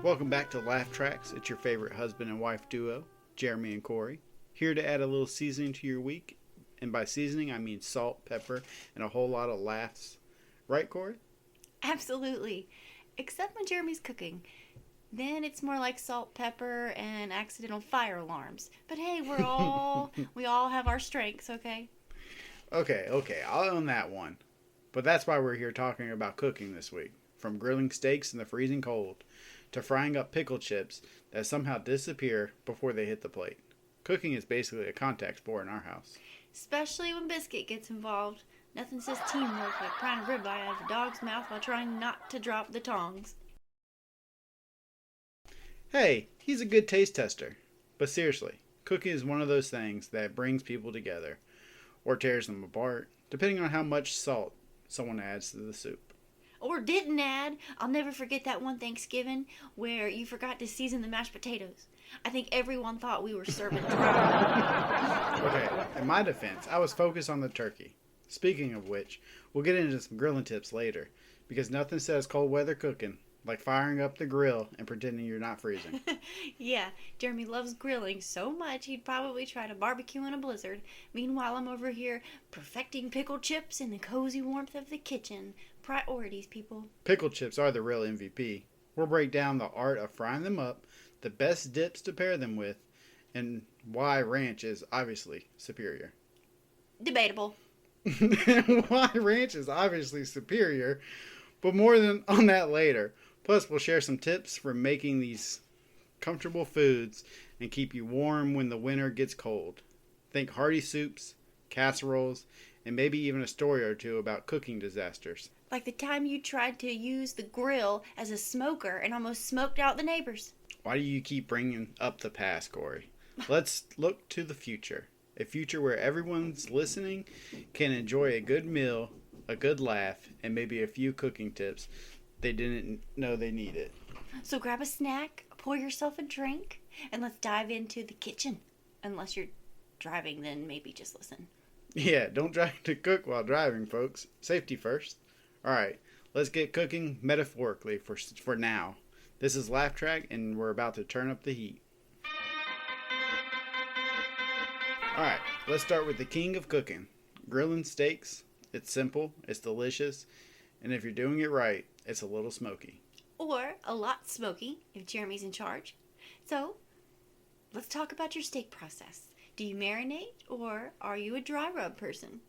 Welcome back to Laugh Tracks. It's your favorite husband and wife duo, Jeremy and Corie, here to add a little seasoning to your week. And by seasoning, I mean salt, pepper, and a whole lot of laughs. Right, Corie? Absolutely. Except when Jeremy's cooking. Then it's more like salt, pepper, and accidental fire alarms. But hey, we all have our strengths, okay? Okay, I'll own that one. But that's why we're here talking about cooking this week. From grilling steaks in the freezing cold to frying up pickle chips that somehow disappear before they hit the plate. Cooking is basically a contact sport in our house. Especially when biscuit gets involved. Nothing says teamwork like prying a ribeye out of a dog's mouth while trying not to drop the tongs. Hey, he's a good taste tester. But seriously, cooking is one of those things that brings people together, or tears them apart, depending on how much salt someone adds to the soup. Or didn't add. I'll never forget that one Thanksgiving where you forgot to season the mashed potatoes. I think everyone thought we were serving dry. Okay, in my defense, I was focused on the turkey. Speaking of which, we'll get into some grilling tips later, because nothing says cold weather cooking like firing up the grill and pretending you're not freezing. Yeah, Jeremy loves grilling so much he'd probably try to barbecue in a blizzard. Meanwhile, I'm over here perfecting pickled chips in the cozy warmth of the kitchen. Priorities, people. Pickle chips are the real MVP. We'll break down the art of frying them up, the best dips to pair them with, and why ranch is obviously superior. Debatable. Why ranch is obviously superior, but more than on that later. Plus, we'll share some tips for making these comfortable foods and keep you warm when the winter gets cold. Think hearty soups, casseroles, and maybe even a story or two about cooking disasters. Like the time you tried to use the grill as a smoker and almost smoked out the neighbors. Why do you keep bringing up the past, Corie? Let's look to the future. A future where everyone's listening can enjoy a good meal, a good laugh, and maybe a few cooking tips they didn't know they needed. So grab a snack, pour yourself a drink, and let's dive into the kitchen. Unless you're driving, then maybe just listen. Yeah, don't try to cook while driving, folks. Safety first. Alright, let's get cooking metaphorically for now. This is Laugh Track, and we're about to turn up the heat. Alright, let's start with the king of cooking. Grilling steaks. It's simple, it's delicious, and if you're doing it right, it's a little smoky. Or a lot smoky if Jeremy's in charge. So, let's talk about your steak process. Do you marinate or are you a dry rub person?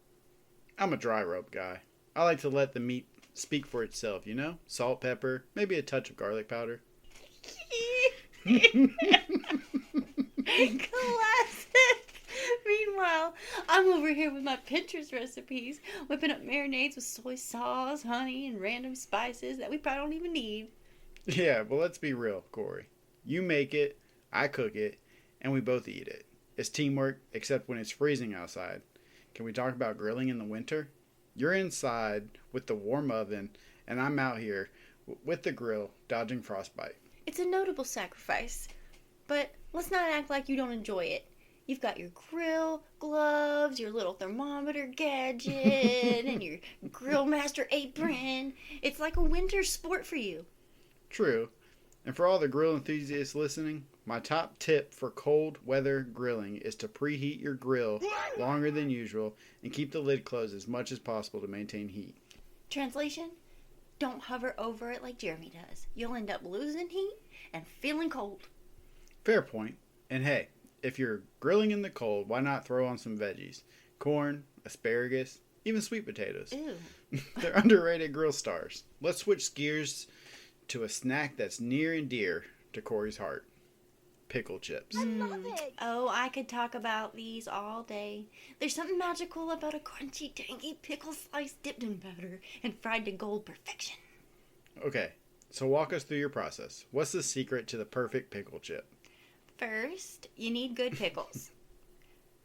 I'm a dry rub guy. I like to let the meat speak for itself, you know? Salt, pepper, maybe a touch of garlic powder. Classic! Meanwhile, I'm over here with my Pinterest recipes, whipping up marinades with soy sauce, honey, and random spices that we probably don't even need. Yeah, but let's be real, Corie. You make it, I cook it, and we both eat it. It's teamwork, except when it's freezing outside. Can we talk about grilling in the winter? You're inside with the warm oven, and I'm out here with the grill, dodging frostbite. It's a notable sacrifice, but let's not act like you don't enjoy it. You've got your grill, gloves, your little thermometer gadget, and your grill master apron. It's like a winter sport for you. True. And for all the grill enthusiasts listening, my top tip for cold weather grilling is to preheat your grill longer than usual and keep the lid closed as much as possible to maintain heat. Translation? Don't hover over it like Jeremy does. You'll end up losing heat and feeling cold. Fair point. And hey, if you're grilling in the cold, why not throw on some veggies? Corn, asparagus, even sweet potatoes. Ew. They're underrated grill stars. Let's switch gears to a snack that's near and dear to Corie's heart. Pickle chips. I love it. Oh, I could talk about these all day. There's something magical about a crunchy, tangy pickle slice dipped in batter and fried to gold perfection. Okay, so walk us through your process. What's the secret to the perfect pickle chip? First, you need good pickles.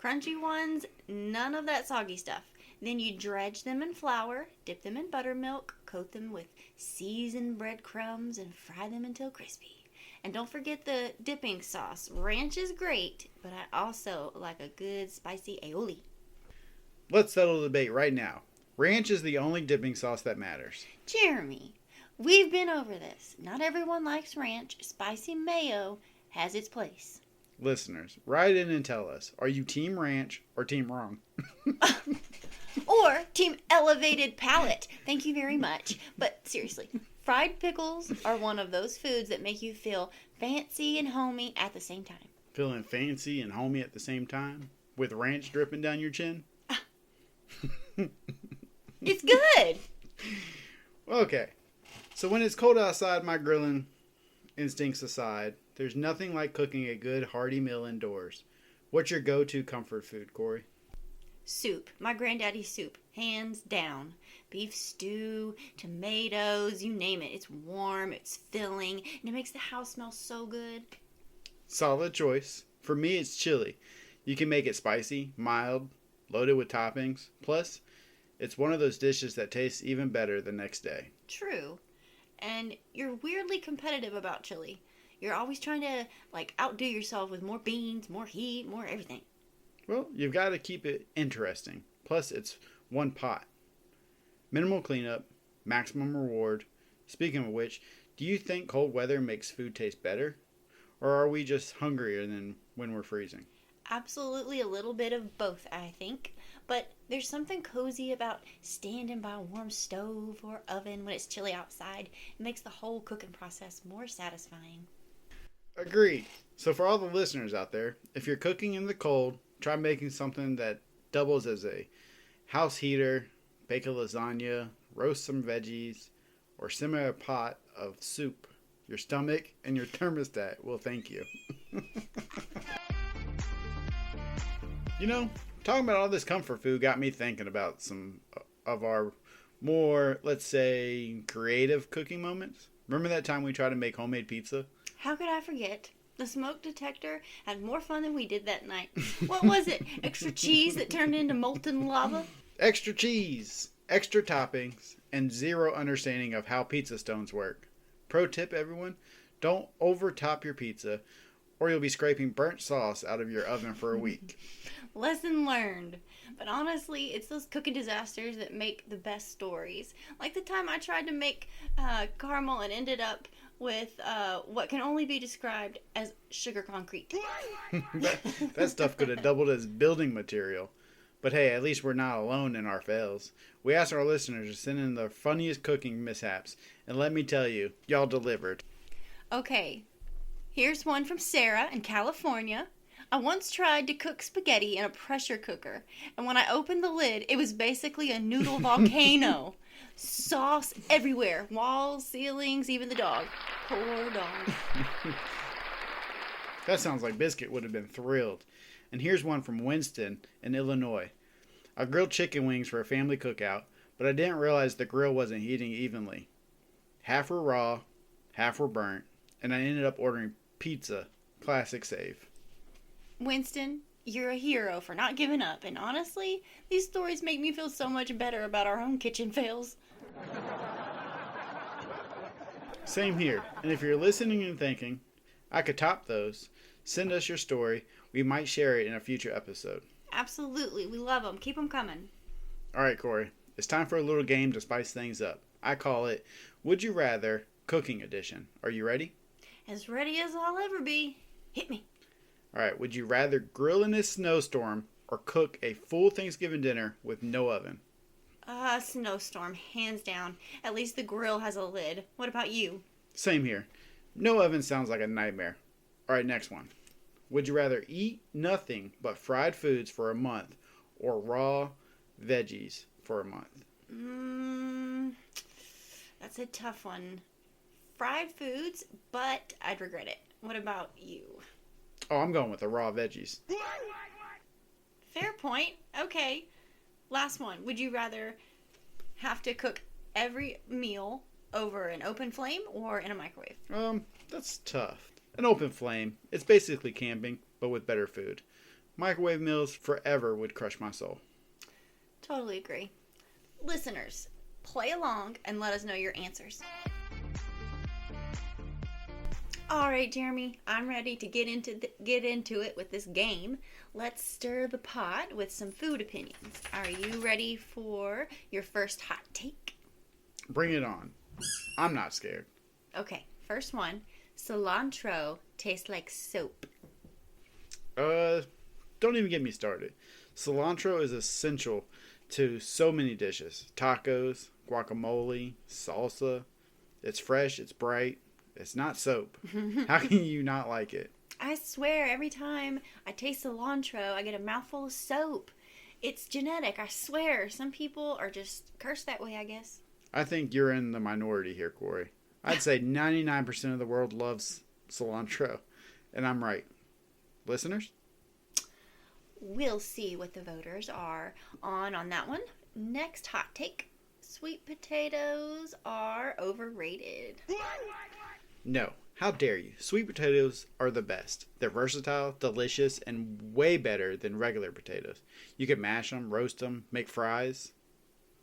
Crunchy ones, none of that soggy stuff. Then you dredge them in flour, dip them in buttermilk, coat them with seasoned breadcrumbs, and fry them until crispy. And don't forget the dipping sauce. Ranch is great, but I also like a good spicy aioli. Let's settle the debate right now. Ranch is the only dipping sauce that matters. Jeremy, We've been over this. Not everyone likes ranch. Spicy mayo has its place. Listeners, write in and tell us, are you team ranch or team wrong? Or team elevated palate. Thank you very much. But seriously, fried pickles are one of those foods that make you feel fancy and homey at the same time. Feeling fancy and homey at the same time? With ranch dripping down your chin? It's good. Okay. So when it's cold outside, my grilling instincts aside, there's nothing like cooking a good hearty meal indoors. What's your go-to comfort food, Corie? Soup. My granddaddy's soup. Hands down. Beef stew, tomatoes, you name it. It's warm, it's filling, and it makes the house smell so good. Solid choice. For me, it's chili. You can make it spicy, mild, loaded with toppings. Plus, it's one of those dishes that tastes even better the next day. True. And you're weirdly competitive about chili. You're always trying to, outdo yourself with more beans, more heat, more everything. Well, you've got to keep it interesting. Plus, it's one pot. Minimal cleanup, maximum reward. Speaking of which, do you think cold weather makes food taste better? Or are we just hungrier than when we're freezing? Absolutely a little bit of both, I think. But there's something cozy about standing by a warm stove or oven when it's chilly outside. It makes the whole cooking process more satisfying. Agreed. So for all the listeners out there, if you're cooking in the cold, try making something that doubles as a house heater, bake a lasagna, roast some veggies, or simmer a pot of soup. Your stomach and your thermostat will thank you. You know, talking about all this comfort food got me thinking about some of our more, let's say, creative cooking moments. Remember that time we tried to make homemade pizza? How could I forget? The smoke detector had more fun than we did that night. What was it? Extra cheese that turned into molten lava? Extra cheese, extra toppings, and zero understanding of how pizza stones work. Pro tip, everyone, don't overtop your pizza or you'll be scraping burnt sauce out of your oven for a week. Lesson learned. But honestly, it's those cooking disasters that make the best stories. Like the time I tried to make caramel and ended up with what can only be described as sugar concrete. that stuff could have doubled as building material. But hey, at least we're not alone in our fails. We asked our listeners to send in their funniest cooking mishaps, and let me tell you, y'all delivered. Okay, here's one from Sarah in California. I once tried to cook spaghetti in a pressure cooker, and when I opened the lid, it was basically a noodle volcano. Sauce everywhere. Walls, ceilings, even the dog. Poor dog. That sounds like Biscuit would have been thrilled. And here's one from Winston in Illinois. I grilled chicken wings for a family cookout, but I didn't realize the grill wasn't heating evenly. Half were raw, half were burnt, and I ended up ordering pizza. Classic save. Winston, you're a hero for not giving up, and honestly, these stories make me feel so much better about our own kitchen fails. Same here. And if you're listening and thinking, I could top those, send us your story. We might share it in a future episode. Absolutely. We love them. Keep them coming. All right, Corie. It's time for a little game to spice things up. I call it Would You Rather Cooking Edition. Are you ready? As ready as I'll ever be. Hit me. All right. Would you rather grill in a snowstorm or cook a full Thanksgiving dinner with no oven? Snowstorm. Hands down. At least the grill has a lid. What about you? Same here. No oven sounds like a nightmare. All right, next one. Would you rather eat nothing but fried foods for a month or raw veggies for a month? That's a tough one. Fried foods, but I'd regret it. What about you? Oh, I'm going with the raw veggies. Fair point. Okay. Last one. Would you rather have to cook every meal over an open flame or in a microwave? That's tough. An open flame. It's basically camping, but with better food. Microwave meals forever would crush my soul. Totally agree. Listeners, play along and let us know your answers. All right, Jeremy, I'm ready to get into it with this game. Let's stir the pot with some food opinions. Are you ready for your first hot take? Bring it on. I'm not scared. Okay, first one. Cilantro tastes like soap. Don't even get me started. Cilantro is essential to so many dishes. Tacos, guacamole, salsa. It's fresh, it's bright, it's not soap. How can you not like it? I swear, every time I taste cilantro, I get a mouthful of soap. It's genetic, I swear. Some people are just cursed that way, I guess. I think you're in the minority here, Corie. I'd say 99% of the world loves cilantro. And I'm right. Listeners? We'll see what the voters are on that one. Next hot take. Sweet potatoes are overrated. No. How dare you? Sweet potatoes are the best. They're versatile, delicious, and way better than regular potatoes. You can mash them, roast them, make fries.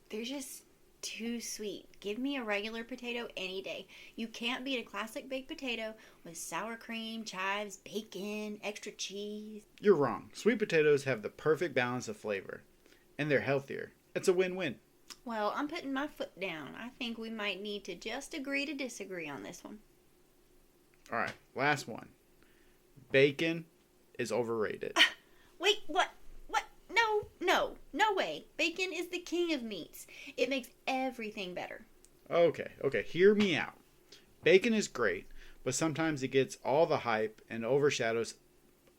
They're just too sweet. Give me a regular potato any day. You can't beat a classic baked potato with sour cream, chives, bacon, extra cheese. You're wrong. Sweet potatoes have the perfect balance of flavor, and they're healthier. It's a win-win. Well, I'm putting my foot down. I think we might need to just agree to disagree on this one. All right, last one. Bacon is overrated. Wait, what? What? No way. Bacon is the king of meats. It makes everything better. Okay, hear me out. Bacon is great, but sometimes it gets all the hype and overshadows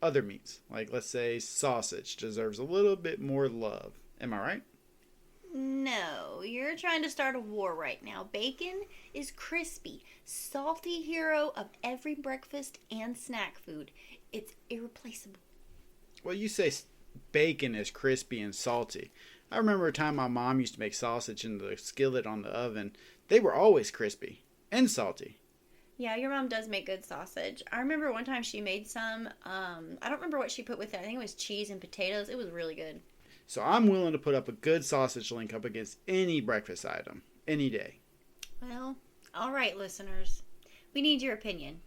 other meats. Like, let's say, sausage deserves a little bit more love. Am I right? No, you're trying to start a war right now. Bacon is crispy, salty hero of every breakfast and snack food. It's irreplaceable. Well, you say bacon is crispy and salty. I remember a time my mom used to make sausage in the skillet on the oven. They were always crispy and salty. Yeah, your mom does make good sausage. I remember one time she made some, I don't remember what she put with it. I think it was cheese and potatoes. It was really good. So I'm willing to put up a good sausage link up against any breakfast item, any day. Well, all right, listeners. We need your opinion.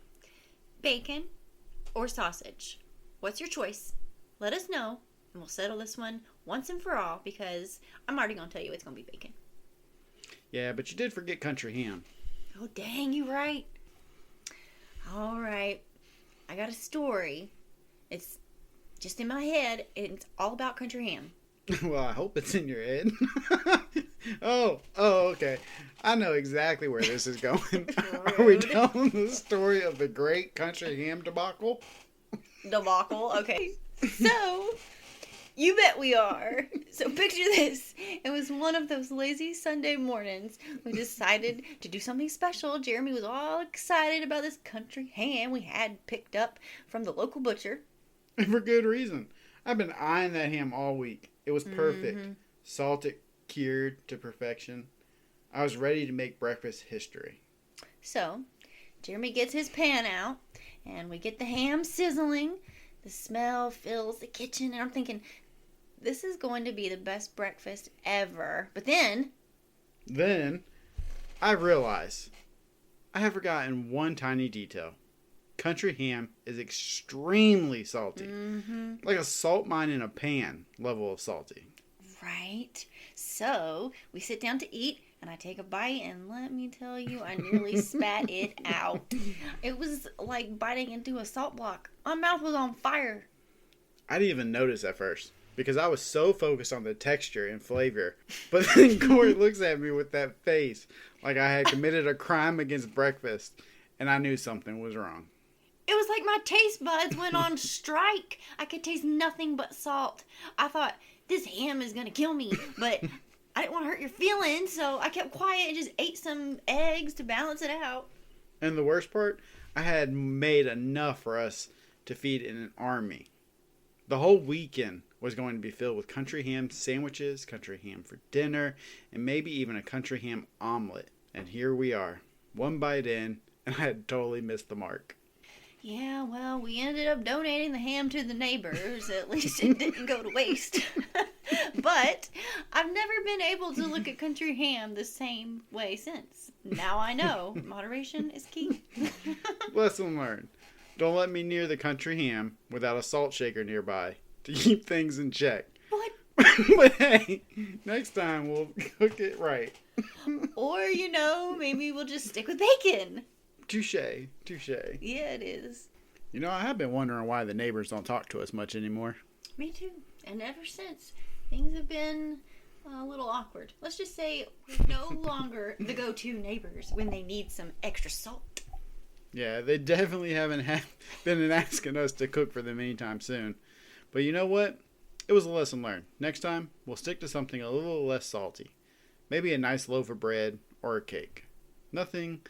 Bacon or sausage? What's your choice? Let us know, and we'll settle this one once and for all, because I'm already going to tell you it's going to be bacon. Yeah, but you did forget country ham. Oh, dang, you right. All right. I got a story. It's just in my head, and it's all about country ham. Well, I hope it's in your head. Oh, okay. I know exactly where this is going. Are we telling the story of the Great Country Ham Debacle? Debacle, okay. So, you bet we are. So picture this. It was one of those lazy Sunday mornings. We decided to do something special. Jeremy was all excited about this country ham we had picked up from the local butcher. And for good reason. I've been eyeing that ham all week. It was perfect. Mm-hmm. Salted, cured to perfection. I was ready to make breakfast history. So, Jeremy gets his pan out, and we get the ham sizzling. The smell fills the kitchen, and I'm thinking, this is going to be the best breakfast ever. But then I realized I have forgotten one tiny detail. Country ham is extremely salty. Mm-hmm. Like a salt mine in a pan level of salty. Right. So, we sit down to eat, and I take a bite, and let me tell you, I nearly spat it out. It was like biting into a salt block. My mouth was on fire. I didn't even notice at first because I was so focused on the texture and flavor. But then Corie looks at me with that face like I had committed a crime against breakfast, and I knew something was wrong. It was like my taste buds went on strike. I could taste nothing but salt. I thought, this ham is going to kill me, but I didn't want to hurt your feelings, so I kept quiet and just ate some eggs to balance it out. And the worst part, I had made enough for us to feed an army. The whole weekend was going to be filled with country ham sandwiches, country ham for dinner, and maybe even a country ham omelet. And here we are, one bite in, and I had totally missed the mark. Yeah, well, we ended up donating the ham to the neighbors. At least it didn't go to waste. But I've never been able to look at country ham the same way since. Now I know. Moderation is key. Lesson learned. Don't let me near the country ham without a salt shaker nearby to keep things in check. What? But hey, next time we'll cook it right. Or, maybe we'll just stick with bacon. Touche. Yeah, it is. I have been wondering why the neighbors don't talk to us much anymore. Me too. And ever since, things have been a little awkward. Let's just say we're no longer the go-to neighbors when they need some extra salt. Yeah, they definitely haven't been asking us to cook for them anytime soon. But you know what? It was a lesson learned. Next time, we'll stick to something a little less salty. Maybe a nice loaf of bread or a cake. Nothing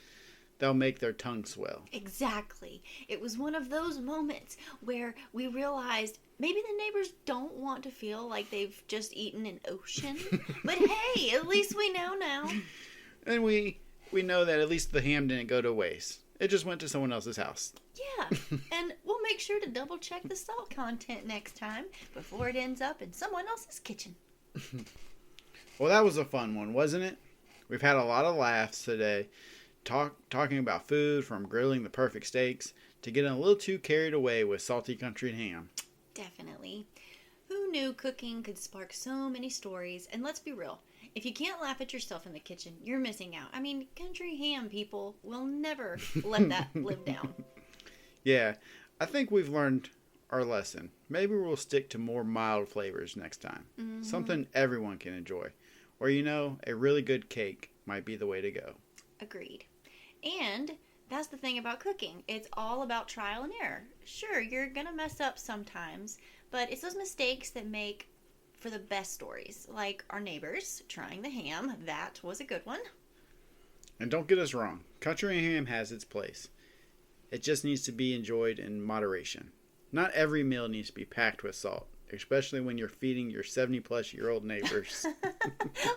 that'll make their tongue swell. Exactly. It was one of those moments where we realized maybe the neighbors don't want to feel like they've just eaten an ocean. But hey, at least we know now. And we know that at least the ham didn't go to waste. It just went to someone else's house. Yeah, and we'll make sure to double check the salt content next time before it ends up in someone else's kitchen. Well, that was a fun one, wasn't it? We've had a lot of laughs today. Talking about food, from grilling the perfect steaks to getting a little too carried away with salty country ham. Definitely. Who knew cooking could spark so many stories? And let's be real, if you can't laugh at yourself in the kitchen, you're missing out. I mean, country ham people will never let that live down. Yeah, I think we've learned our lesson. Maybe we'll stick to more mild flavors next time. Mm-hmm. Something everyone can enjoy. Or, a really good cake might be the way to go. Agreed. And that's the thing about cooking. It's all about trial and error. Sure, you're going to mess up sometimes, but it's those mistakes that make for the best stories. Like our neighbors trying the ham. That was a good one. And don't get us wrong. Country ham has its place. It just needs to be enjoyed in moderation. Not every meal needs to be packed with salt, especially when you're feeding your 70-plus-year-old neighbors.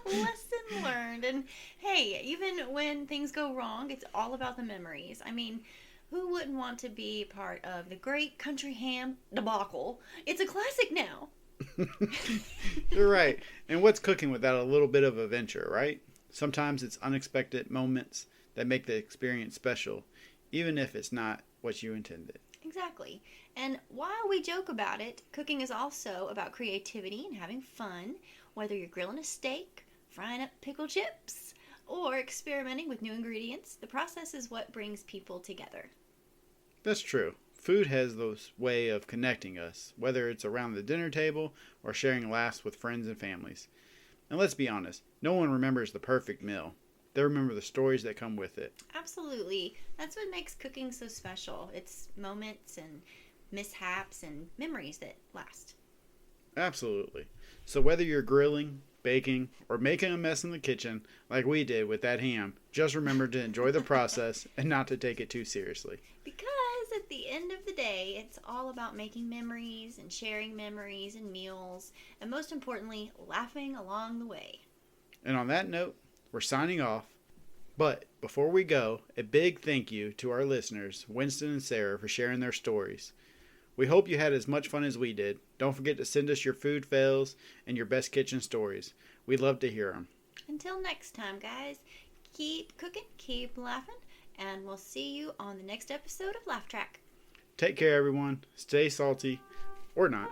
Lesson learned. And hey, even when things go wrong, it's all about the memories. I mean, who wouldn't want to be part of the Great Country Ham Debacle? It's a classic now. You're right. And what's cooking without a little bit of adventure, right? Sometimes it's unexpected moments that make the experience special, even if it's not what you intended. Exactly. And while we joke about it, cooking is also about creativity and having fun. Whether you're grilling a steak, frying up pickle chips, or experimenting with new ingredients, the process is what brings people together. That's true. Food has this way of connecting us, whether it's around the dinner table or sharing laughs with friends and families. And let's be honest, no one remembers the perfect meal. They remember the stories that come with it. Absolutely. That's what makes cooking so special. It's moments and mishaps and memories that last. Absolutely. So whether you're grilling, baking, or making a mess in the kitchen like we did with that ham, just remember to enjoy the process and not to take it too seriously. Because at the end of the day, it's all about making memories and sharing memories and meals, and most importantly, laughing along the way. And on that note, we're signing off. But before we go, a big thank you to our listeners, Winston and Sarah, for sharing their stories. We hope you had as much fun as we did. Don't forget to send us your food fails and your best kitchen stories. We'd love to hear them. Until next time, guys, keep cooking, keep laughing, and we'll see you on the next episode of Laugh Track. Take care, everyone. Stay salty, or not.